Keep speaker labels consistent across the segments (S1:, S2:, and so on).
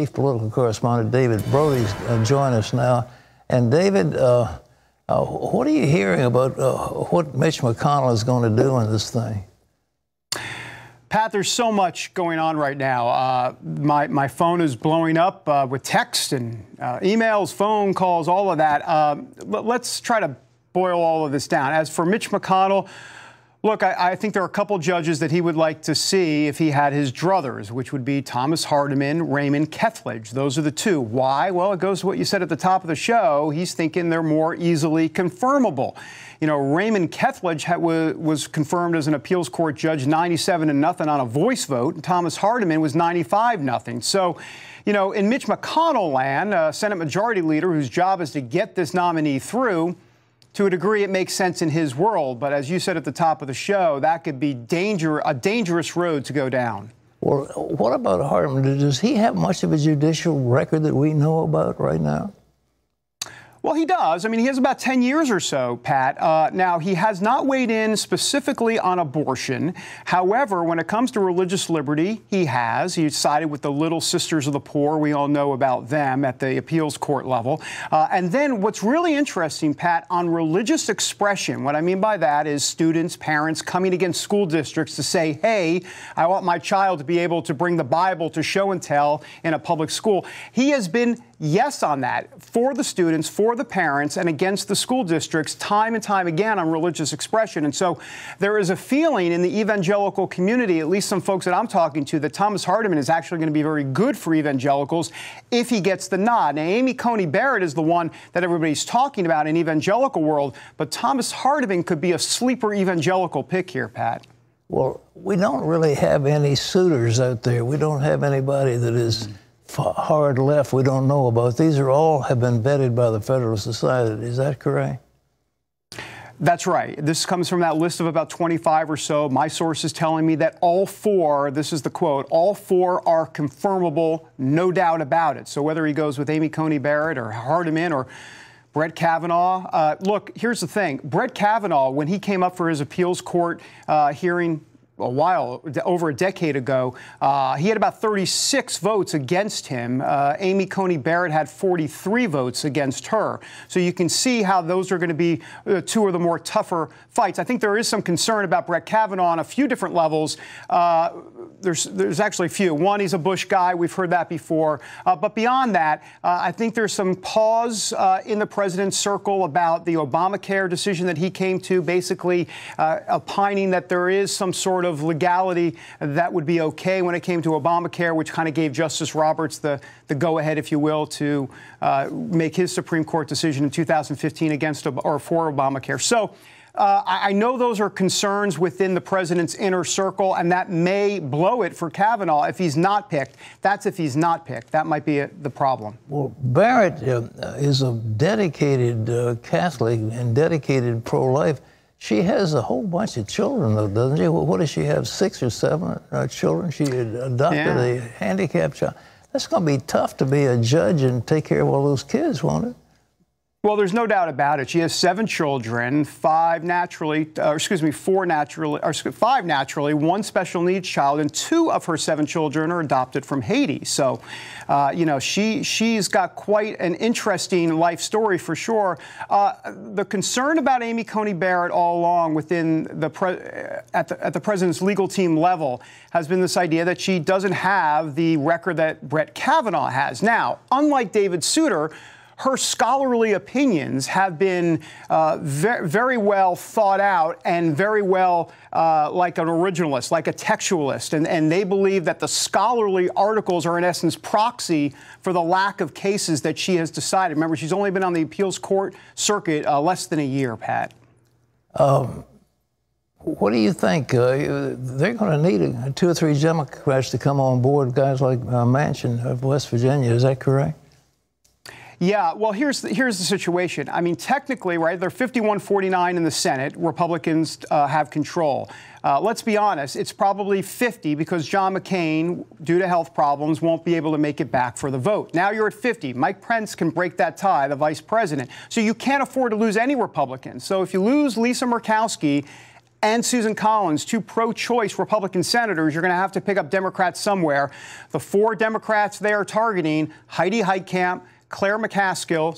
S1: Chief political correspondent David Brody's join us now. And David, what are you hearing about what Mitch McConnell is going to do in this thing?
S2: Pat, there's so much going on right now. My phone is blowing up with text and emails, phone calls, all of that. Let's try to boil all of this down. As for Mitch McConnell, look, I think there are a couple judges that he would like to see if he had his druthers, which would be Thomas Hardiman, Raymond Kethledge. Those are the two. Why? Well, it goes to what you said at the top of the show. He's thinking they're more easily confirmable. You know, Raymond Kethledge was confirmed as an appeals court judge 97-0 on a voice vote, and Thomas Hardiman was 95-0. So, you know, in Mitch McConnell land, Senate Majority Leader, whose job is to get this nominee through, to a degree, it makes sense in his world. But as you said at the top of the show, that could be a dangerous road to go down.
S1: Well, what about Hardiman? Does he have much of a judicial record that we know about right now?
S2: Well, he does. I mean, he has about 10 years or so, Pat. Now, he has not weighed in specifically on abortion. However, when it comes to religious liberty, he has. He sided with the Little Sisters of the Poor. We all know about them at the appeals court level. And then what's really interesting, Pat, on religious expression, what I mean by that is students, parents coming against school districts to say, hey, I want my child to be able to bring the Bible to show and tell in a public school. He has been yes on that for the students, for the parents, and against the school districts time and time again on religious expression. And so there is a feeling in the evangelical community, at least some folks that I'm talking to, that Thomas Hardiman is actually going to be very good for evangelicals if he gets the nod. Now, Amy Coney Barrett is the one that everybody's talking about in evangelical world, but Thomas Hardiman could be a sleeper evangelical pick here, Pat.
S1: Well, we don't really have any suitors out there. We don't have anybody that is hard left we don't know about. These are all have been vetted by the Federalist Society. Is that correct?
S2: That's right. This comes from that list of about 25 or so. My source is telling me that all four, this is the quote, all four are confirmable, no doubt about it. So whether he goes with Amy Coney Barrett or Hardiman or Brett Kavanaugh, look, here's the thing. Brett Kavanaugh, when he came up for his appeals court hearing over a decade ago, he had about 36 votes against him. Amy Coney Barrett had 43 votes against her. So you can see how those are going to be two of the more tougher fights. I think there is some concern about Brett Kavanaugh on a few different levels. There's actually a few. One, he's a Bush guy. We've heard that before. But beyond that, I think there's some pause in the president's circle about the Obamacare decision that he came to, basically opining that there is some sort of legality that would be okay when it came to Obamacare, which kind of gave Justice Roberts the go-ahead, if you will, to make his Supreme Court decision in 2015 against or for Obamacare. So I know those are concerns within the president's inner circle, and that may blow it for Kavanaugh if he's not picked. That's if he's not picked. That might be the problem.
S1: Well, Barrett is a dedicated Catholic and dedicated pro-life. She has a whole bunch of children, though, doesn't she? What does she have, 6 or 7 children? She adopted a handicapped child. That's going to be tough to be a judge and take care of all those kids, won't it?
S2: Well, there's no doubt about it. She has 7 children, 5 naturally, 5 naturally, 1 special needs child, and 2 of her 7 children are adopted from Haiti. So, you know, she's got quite an interesting life story for sure. The concern about Amy Coney Barrett all along within at the president's legal team level has been this idea that she doesn't have the record that Brett Kavanaugh has. Now, unlike David Souter, her scholarly opinions have been very well thought out and very well like an originalist, like a textualist. And they believe that the scholarly articles are, in essence, proxy for the lack of cases that she has decided. Remember, she's only been on the appeals court circuit less than a year, Pat.
S1: What do you think? They're going to need 2 or 3 Democrats to come on board, guys like Manchin of West Virginia. Is that correct?
S2: Yeah, well, here's the situation. I mean, technically, right, they're 51-49 in the Senate. Republicans have control. Let's be honest, it's probably 50 because John McCain, due to health problems, won't be able to make it back for the vote. Now you're at 50. Mike Pence can break that tie, the vice president. So you can't afford to lose any Republicans. So if you lose Lisa Murkowski, and Susan Collins, two pro-choice Republican senators, you're going to have to pick up Democrats somewhere. The 4 Democrats they are targeting, Heidi Heitkamp, Claire McCaskill,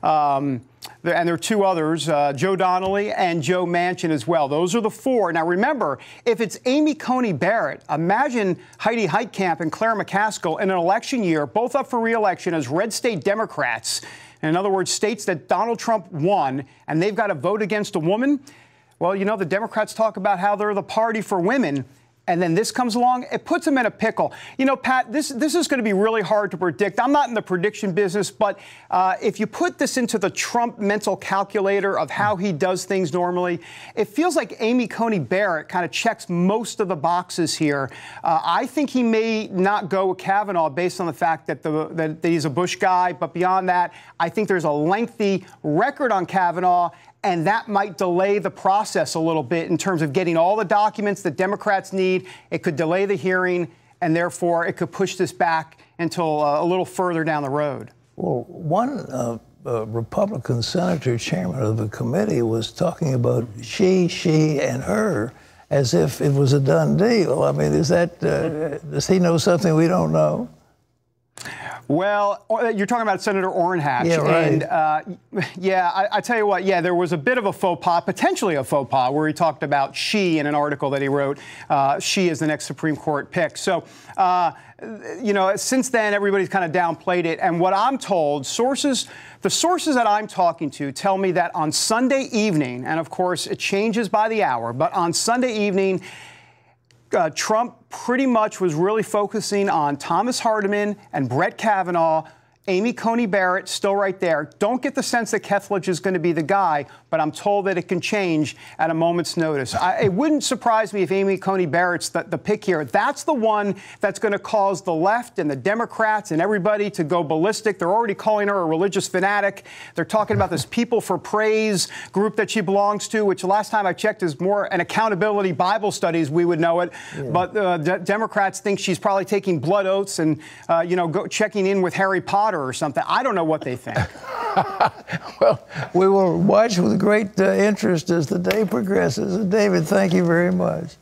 S2: and there are 2 others, Joe Donnelly and Joe Manchin as well. Those are the 4. Now, remember, if it's Amy Coney Barrett, imagine Heidi Heitkamp and Claire McCaskill in an election year, both up for re-election as red state Democrats. In other words, states that Donald Trump won, and they've got to vote against a woman. Well, you know, the Democrats talk about how they're the party for women. And then this comes along, it puts them in a pickle. You know, Pat, this is going to be really hard to predict. I'm not in the prediction business, but if you put this into the Trump mental calculator of how he does things normally, it feels like Amy Coney Barrett kind of checks most of the boxes here. I think he may not go with Kavanaugh based on the fact that he's a Bush guy, but beyond that, I think there's a lengthy record on Kavanaugh, and that might delay the process a little bit in terms of getting all the documents that Democrats need. It could delay the hearing, and therefore it could push this back until a little further down the road.
S1: Well, one Republican senator, chairman of the committee, was talking about she, and her as if it was a done deal. I mean, is that, does he know something we don't know?
S2: Well, you're talking about Senator Orrin Hatch.
S1: Yeah, right.
S2: And, I tell you what, there was a bit of a faux pas, potentially a faux pas, where he talked about she in an article that he wrote. She is the next Supreme Court pick. So, you know, since then, everybody's kind of downplayed it. And what I'm told, the sources that I'm talking to tell me that on Sunday evening, and of course, it changes by the hour, but on Sunday evening, Trump pretty much was really focusing on Thomas Hardiman and Brett Kavanaugh. Amy Coney Barrett still right there. Don't get the sense that Kethledge is going to be the guy, but I'm told that it can change at a moment's notice. It wouldn't surprise me if Amy Coney Barrett's the pick here. That's the one that's going to cause the left and the Democrats and everybody to go ballistic. They're already calling her a religious fanatic. They're talking about this People for Praise group that she belongs to, which last time I checked is more an accountability Bible studies, we would know it. Yeah. But Democrats think she's probably taking blood oaths and, checking in with Harry Potter or something. I don't know what they think.
S1: Well, we will watch with great interest as the day progresses. David, thank you very much.